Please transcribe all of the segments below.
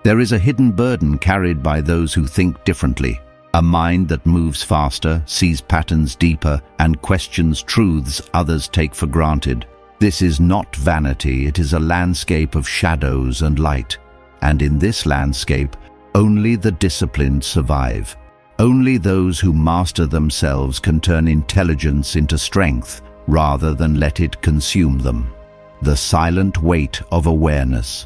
There is a hidden burden carried by those who think differently, a mind that moves faster, sees patterns deeper, and questions truths others take for granted. This is not vanity, it is a landscape of shadows and light. And in this landscape, only the disciplined survive. Only those who master themselves can turn intelligence into strength, rather than let it consume them. The silent weight of awareness.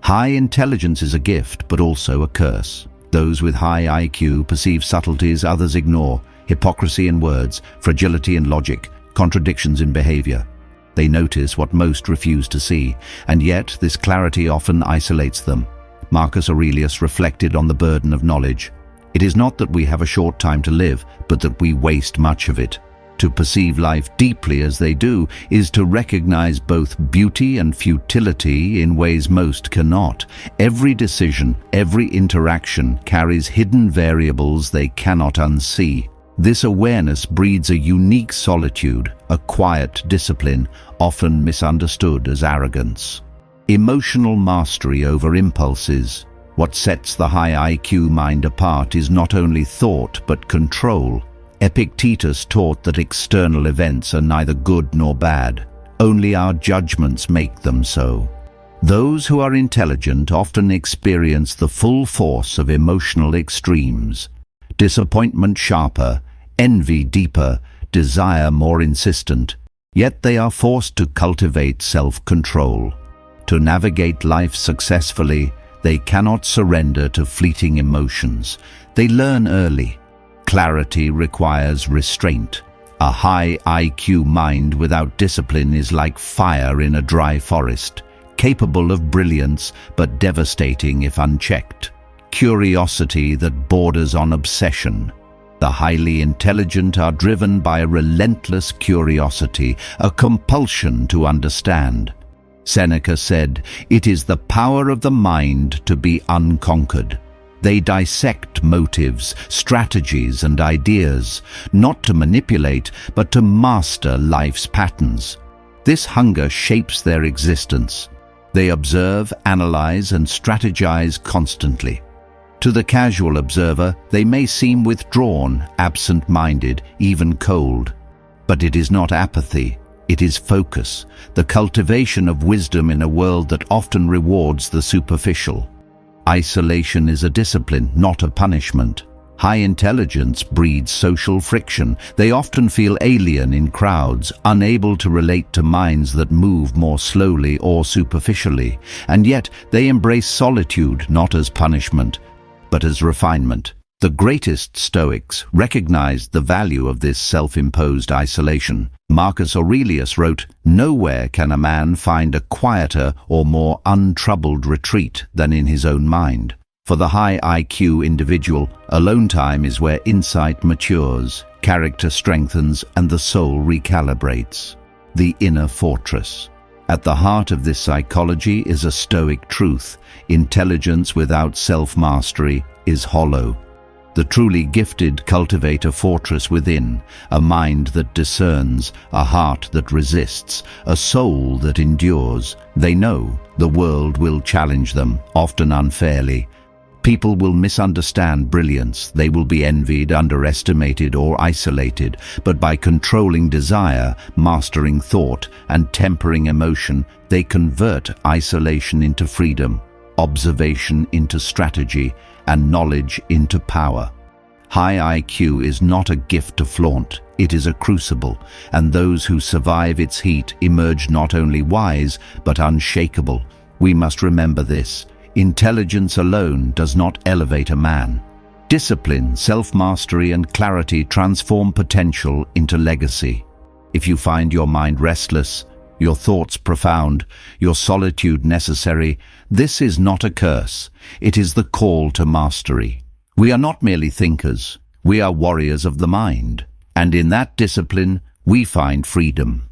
High intelligence is a gift, but also a curse. Those with high IQ perceive subtleties others ignore, hypocrisy in words, fragility in logic, contradictions in behavior. They notice what most refuse to see, and yet this clarity often isolates them. Marcus Aurelius reflected on the burden of knowledge. It is not that we have a short time to live, but that we waste much of it. To perceive life deeply as they do is to recognize both beauty and futility in ways most cannot. Every decision, every interaction carries hidden variables they cannot unsee. This awareness breeds a unique solitude, a quiet discipline, often misunderstood as arrogance. Emotional mastery over impulses. What sets the high IQ mind apart is not only thought but control. Epictetus taught that external events are neither good nor bad. Only our judgments make them so. Those who are intelligent often experience the full force of emotional extremes. Disappointment sharper, envy deeper, desire more insistent. Yet they are forced to cultivate self-control. To navigate life successfully, they cannot surrender to fleeting emotions. They learn early. Clarity requires restraint. A high IQ mind without discipline is like fire in a dry forest, capable of brilliance but devastating if unchecked. Curiosity that borders on obsession. The highly intelligent are driven by a relentless curiosity, a compulsion to understand. Seneca said, "It is the power of the mind to be unconquered." They dissect motives, strategies, and ideas, not to manipulate, but to master life's patterns. This hunger shapes their existence. They observe, analyze, and strategize constantly. To the casual observer, they may seem withdrawn, absent-minded, even cold. But it is not apathy, it is focus, the cultivation of wisdom in a world that often rewards the superficial. Isolation is a discipline, not a punishment. High intelligence breeds social friction. They often feel alien in crowds, unable to relate to minds that move more slowly or superficially. And yet they embrace solitude not as punishment, but as refinement. The greatest Stoics recognized the value of this self-imposed isolation. Marcus Aurelius wrote, "Nowhere can a man find a quieter or more untroubled retreat than in his own mind." For the high IQ individual, alone time is where insight matures, character strengthens, and the soul recalibrates. The inner fortress. At the heart of this psychology is a Stoic truth: intelligence without self-mastery is hollow. The truly gifted cultivate a fortress within, a mind that discerns, a heart that resists, a soul that endures. They know the world will challenge them, often unfairly. People will misunderstand brilliance, they will be envied, underestimated, or isolated, but by controlling desire, mastering thought, and tempering emotion, they convert isolation into freedom, observation into strategy, and knowledge into power. High IQ is not a gift to flaunt, it is a crucible, and those who survive its heat emerge not only wise, but unshakable. We must remember this. Intelligence alone does not elevate a man. Discipline, self-mastery, and clarity transform potential into legacy. If you find your mind restless, your thoughts profound, your solitude necessary, this is not a curse, it is the call to mastery. We are not merely thinkers, we are warriors of the mind, and in that discipline we find freedom.